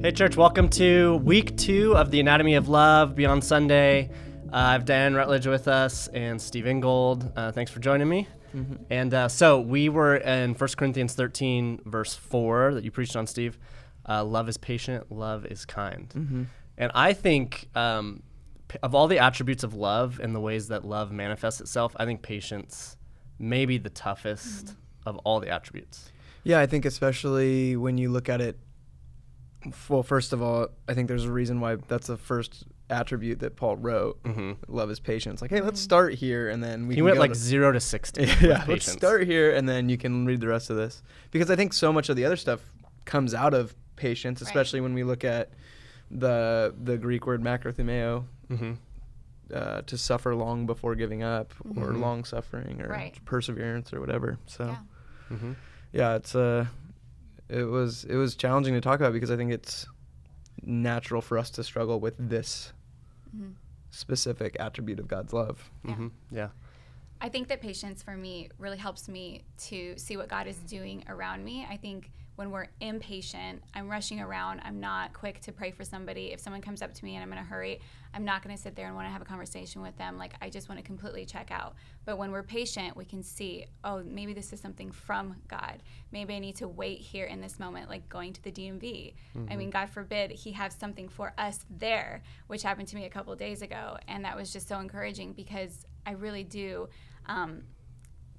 Hey, church, welcome to week 2 of the Anatomy of Love Beyond Sunday. I have Dan Rutledge with us and Steve Ingold. Thanks for joining me. Mm-hmm. And so we were in 1 Corinthians 13, verse 4 that you preached on, Steve. Love is patient, love is kind. Mm-hmm. And I think of all the attributes of love and the ways that love manifests itself, I think patience may be the toughest of all the attributes. Yeah, I think especially when you look at it, well, first of all, I think there's a reason why that's the first attribute that Paul wrote. Mm-hmm. Love is patience. Like, hey, let's start here, and then we. He went like 0 to 60. Yeah, let's start here, and then you can read the rest of this, because I think so much of the other stuff comes out of patience, especially when we look at the Greek word makrothumeo, to suffer long before giving up, or long suffering, or perseverance, or whatever. So, yeah, it's It was challenging to talk about, because I think it's natural for us to struggle with this specific attribute of God's love. Yeah. I think that patience for me really helps me to see what God is doing around me. I think when we're impatient, I'm rushing around. I'm not quick to pray for somebody. If someone comes up to me and I'm in a hurry, I'm not going to sit there and want to have a conversation with them. Like, I just want to completely check out. But when we're patient, we can see, oh, maybe this is something from God. Maybe I need to wait here in this moment, like going to the DMV. I mean, God forbid he has something for us there, which happened to me a couple of days ago. And that was just so encouraging, because I really do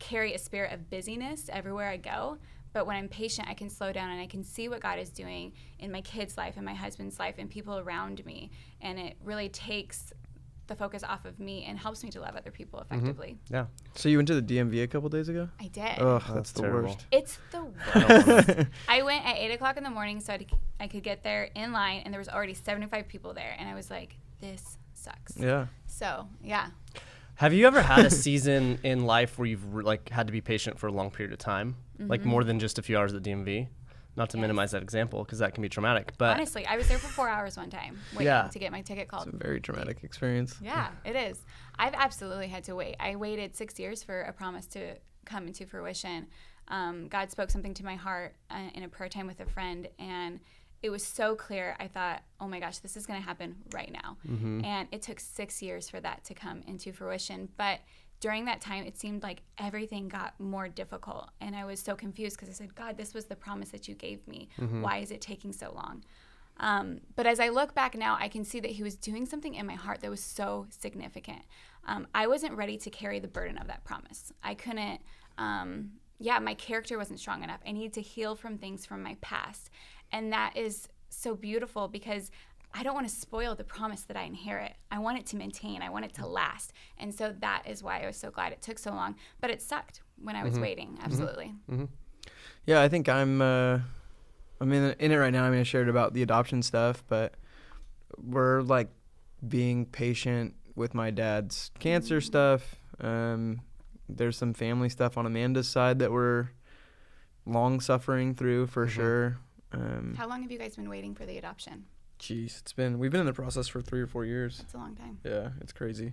carry a spirit of busyness everywhere I go. But when I'm patient, I can slow down and I can see what God is doing in my kids' life and my husband's life and people around me. And it really takes the focus off of me and helps me to love other people effectively. Yeah. So you went to the DMV a couple days ago? I did. Oh, that's the terrible. worst. It's the worst. I went at 8 o'clock in the morning so I could get there in line, and there was already 75 people there. And I was like, this sucks. Yeah. So, yeah. Have you ever had a season in life where you've had to be patient for a long period of time, like more than just a few hours at the DMV? Not to minimize that example, because that can be traumatic. But honestly, I was there for 4 hours one time waiting to get my ticket called. It's a very traumatic experience. Yeah, it is. I've absolutely had to wait. I waited 6 years for a promise to come into fruition. God spoke something to my heart in a prayer time with a friend, and it was so clear. I thought, oh my gosh, this is going to happen right now. And it took 6 years for that to come into fruition. But during that time, it seemed like everything got more difficult. And I was so confused, because I said, God, this was the promise that you gave me. Why is it taking so long? But as I look back now, I can see that he was doing something in my heart that was so significant. I wasn't ready to carry the burden of that promise. I couldn't, my character wasn't strong enough. I needed to heal from things from my past. And that is so beautiful, because I don't want to spoil the promise that I inherit. I want it to maintain. I want it to last. And so that is why I was so glad it took so long. But it sucked when I was waiting. Absolutely. Yeah, I think I'm in it right now. I mean, I shared about the adoption stuff, but we're like being patient with my dad's cancer stuff. There's some family stuff on Amanda's side that we're long suffering through for sure. How long have you guys been waiting for the adoption? Jeez, we've been in the process for 3 or 4 years. That's a long time. Yeah, it's crazy.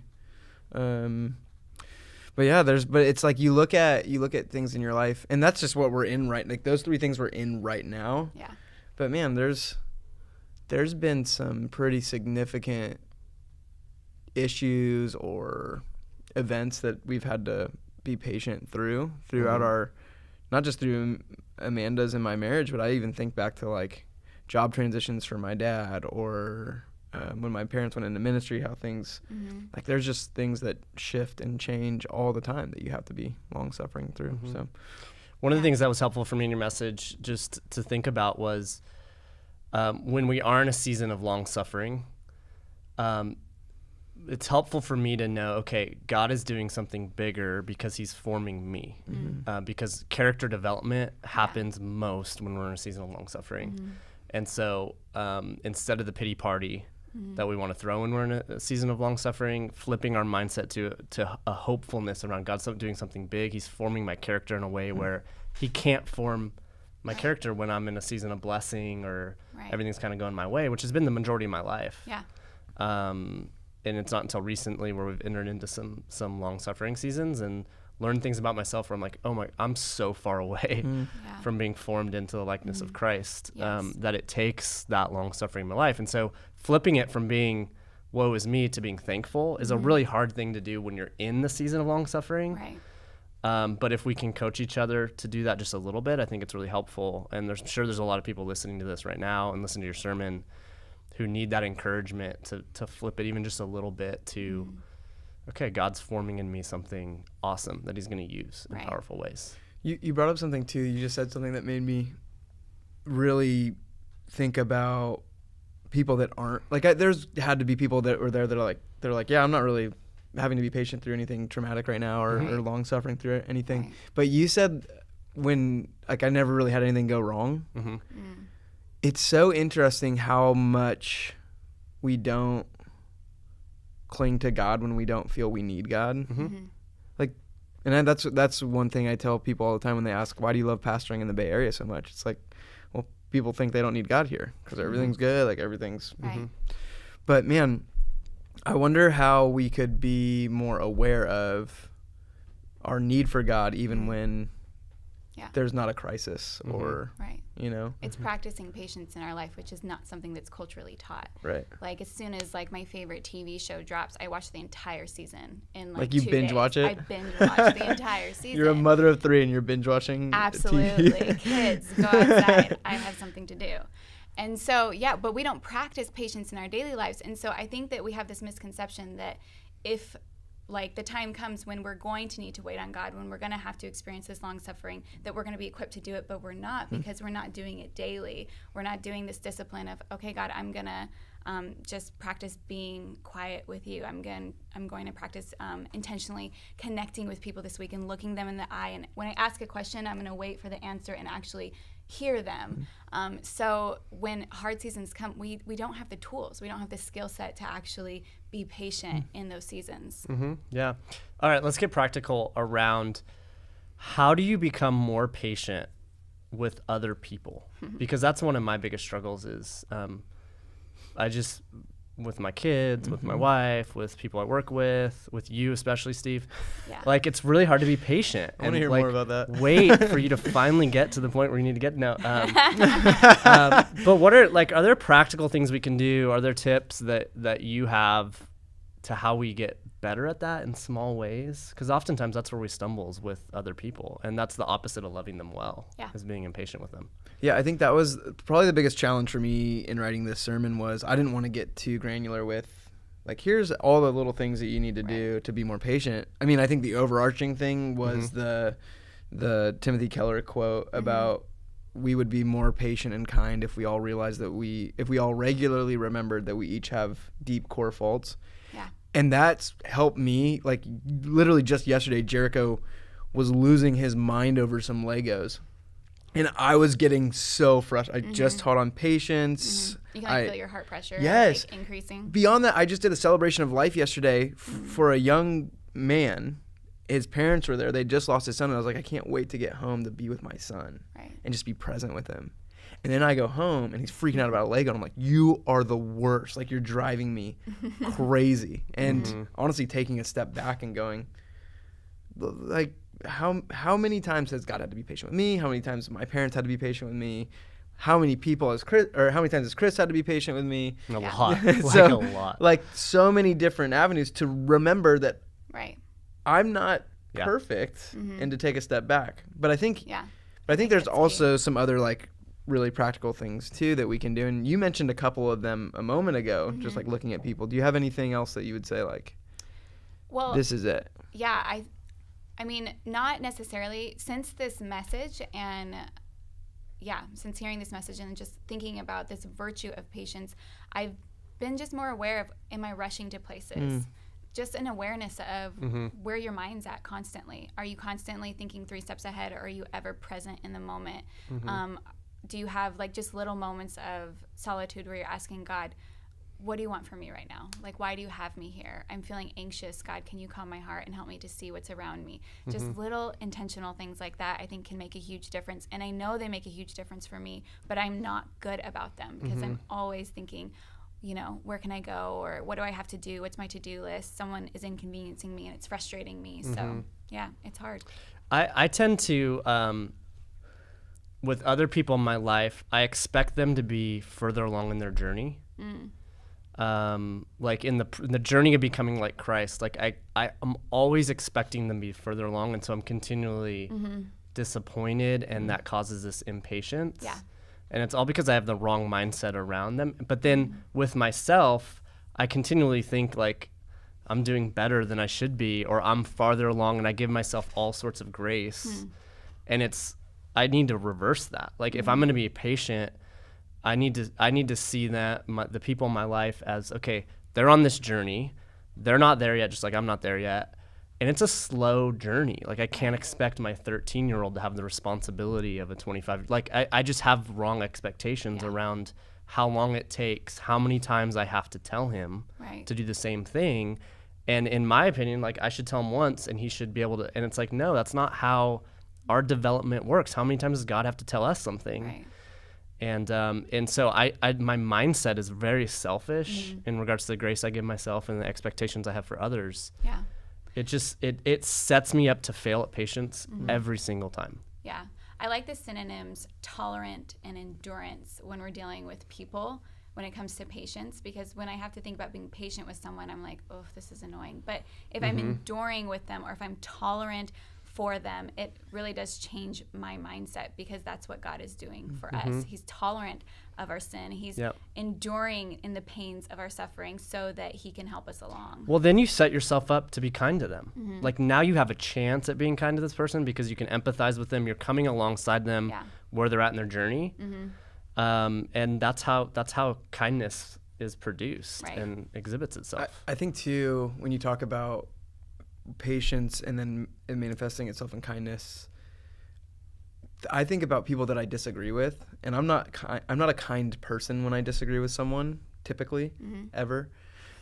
But yeah, but it's like you look at things in your life, and that's just what we're in like those 3 things we're in right now. Yeah. But man, there's been some pretty significant issues or events that we've had to be patient throughout our, not just through Amanda's and my marriage, but I even think back to like job transitions for my dad, or when my parents went into ministry, how things, like there's just things that shift and change all the time that you have to be long suffering through. So one of the things that was helpful for me in your message just to think about was when we are in a season of long suffering, it's helpful for me to know, okay, God is doing something bigger because he's forming me. Because character development happens most when we're in a season of long suffering. And so instead of the pity party that we want to throw when we're in a season of long suffering, flipping our mindset to a hopefulness around God's doing something big. He's forming my character in a way where he can't form my character when I'm in a season of blessing or everything's kind of going my way, which has been the majority of my life. Yeah. And it's not until recently where we've entered into some long suffering seasons, and learn things about myself where I'm like, oh my, I'm so far away from being formed into the likeness of Christ, that it takes that long suffering in my life. And so flipping it from being woe is me to being thankful is a really hard thing to do when you're in the season of long suffering. Right. But if we can coach each other to do that just a little bit, I think it's really helpful. And I'm sure there's a lot of people listening to this right now and listening to your sermon who need that encouragement to flip it even just a little bit to, okay, God's forming in me something awesome that he's going to use in powerful ways. You brought up something too. You just said something that made me really think about people that aren't like, there's had to be people that were there that are like, yeah, I'm not really having to be patient through anything traumatic right now or long suffering through anything. Right. But you said when, like, I never really had anything go wrong. It's so interesting how much we don't cling to God when we don't feel we need God. Like, and that's one thing I tell people all the time when they ask, why do you love pastoring in the Bay Area so much? It's like, well, people think they don't need God here because everything's good, like everything's. But man, I wonder how we could be more aware of our need for God even when there's not a crisis or, you know. It's practicing patience in our life, which is not something that's culturally taught. Right. Like, as soon as, like, my favorite TV show drops, I watch the entire season in, like you 2 binge days. watch it? I binge watch the entire season. You're a mother of 3 and you're binge watching Absolutely. TV. Kids, go outside. I have something to do. And so, but we don't practice patience in our daily lives. And so I think that we have this misconception that if, like, the time comes when we're going to need to wait on God, when we're going to have to experience this long suffering, that we're going to be equipped to do it, but we're not, because we're not doing it daily. We're not doing this discipline of, okay, God, I'm going to just practice being quiet with you. I'm going to practice intentionally connecting with people this week and looking them in the eye. And when I ask a question, I'm going to wait for the answer and actually hear them. So when hard seasons come, we don't have the tools. We don't have the skill set to actually be patient in those seasons. Yeah. All right, let's get practical around how do you become more patient with other people? Because that's one of my biggest struggles is I just, with my kids, with my wife, with people I work with you especially, Steve, like, it's really hard to be patient. I want to hear more about that. Wait for you to finally get to the point where you need to get. No. But what are there practical things we can do? Are there tips that you have to how we get better at that in small ways? Because oftentimes that's where we stumble is with other people, and that's the opposite of loving them well, is being impatient with them. Yeah, I think that was probably the biggest challenge for me in writing this sermon was I didn't want to get too granular with, like, here's all the little things that you need to do to be more patient. I mean, I think the overarching thing was the Timothy Keller quote about we would be more patient and kind if we all realized that if we all regularly remembered that we each have deep core faults. Yeah. And that's helped me. Like, literally just yesterday, Jericho was losing his mind over some Legos. And I was getting so frustrated. I just taught on patience. You can feel your heart pressure increasing. Beyond that, I just did a celebration of life yesterday for a young man. His parents were there. They just lost his son. And I was like, I can't wait to get home to be with my son and just be present with him. And then I go home and he's freaking out about a Lego. And I'm like, you are the worst. Like, you're driving me crazy. And honestly, taking a step back and going, like, how many times has God had to be patient with me? How many times my parents had to be patient with me? How many people how many times has Chris had to be patient with me? A lot. So, a lot. Like, so many different avenues to remember that I'm not perfect and to take a step back. But I think there's also some other, like, really practical things too that we can do. And you mentioned a couple of them a moment ago, just like looking at people. Do you have anything else that you would say, like, well, this is it? Yeah, I mean, not necessarily. Since this message and, since hearing this message and just thinking about this virtue of patience, I've been just more aware of, am I rushing to places? Just an awareness of where your mind's at constantly. Are you constantly thinking 3 steps ahead, or are you ever present in the moment? Do you have, like, just little moments of solitude where you're asking God, what do you want from me right now? Like, why do you have me here? I'm feeling anxious. God, can you calm my heart and help me to see what's around me? Just little intentional things like that, I think, can make a huge difference. And I know they make a huge difference for me, but I'm not good about them because I'm always thinking, where can I go, or what do I have to do? What's my to-do list? Someone is inconveniencing me and it's frustrating me. So yeah, it's hard. I tend to, with other people in my life, I expect them to be further along in their journey. Like in the journey of becoming like Christ, like I'm always expecting them to be further along. And so I'm continually disappointed, and that causes this impatience. Yeah. And it's all because I have the wrong mindset around them. But then with myself, I continually think like I'm doing better than I should be, or I'm farther along, and I give myself all sorts of grace. And I need to reverse that. Like if I'm going to be patient, I need to see that the people in my life as, okay, they're on this journey. They're not there yet, just like I'm not there yet. And it's a slow journey. Like I can't expect my 13-year-old to have the responsibility of a 25. Like I just have wrong expectations around how long it takes, how many times I have to tell him to do the same thing. And in my opinion, like I should tell him once and he should be able to, and it's like, no, that's not how our development works. How many times does God have to tell us something? Right. And so my mindset is very selfish in regards to the grace I give myself and the expectations I have for others. Yeah. It just, it sets me up to fail at patience every single time. Yeah. I like the synonyms tolerant and endurance when we're dealing with people when it comes to patience, because when I have to think about being patient with someone, I'm like, oh, this is annoying. But if I'm enduring with them, or if I'm tolerant for them, it really does change my mindset, because that's what God is doing for us. He's tolerant of our sin. He's enduring in the pains of our suffering so that he can help us along. Well, then you set yourself up to be kind to them. Like now you have a chance at being kind to this person because you can empathize with them. You're coming alongside them where they're at in their journey. And that's how kindness is produced and exhibits itself. I think too, when you talk about patience and then it manifesting itself in kindness, I think about people that I disagree with, and I'm not a kind person when I disagree with someone, typically, ever.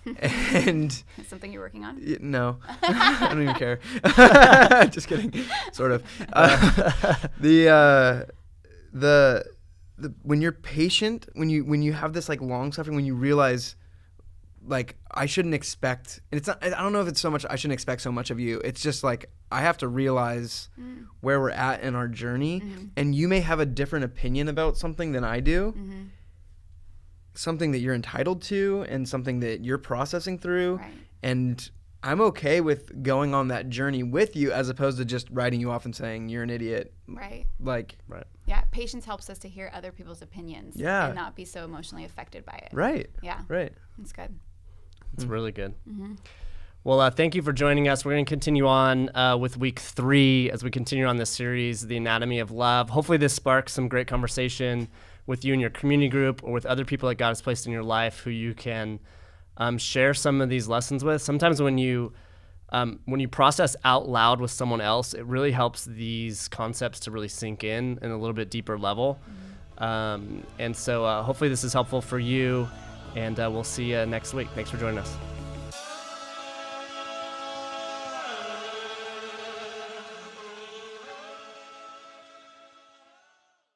And That's something you're working on? No, I don't even care. Just kidding, sort of. When you're patient, when you have this like long suffering, when you realize, like, I shouldn't expect, and it's not, I don't know if it's so much I shouldn't expect so much of you. It's just like I have to realize where we're at in our journey, and you may have a different opinion about something than I do, something that you're entitled to, and something that you're processing through, and I'm okay with going on that journey with you, as opposed to just writing you off and saying you're an idiot. Like, yeah, patience helps us to hear other people's opinions and not be so emotionally affected by it. Yeah. That's good. It's really good. Well, thank you for joining us. We're going to continue on with week 3 as we continue on this series, The Anatomy of Love. Hopefully this sparks some great conversation with you and your community group, or with other people that God has placed in your life who you can share some of these lessons with. Sometimes when you process out loud with someone else, it really helps these concepts to really sink in a little bit deeper level. And so hopefully this is helpful for you. And we'll see you next week. Thanks for joining us.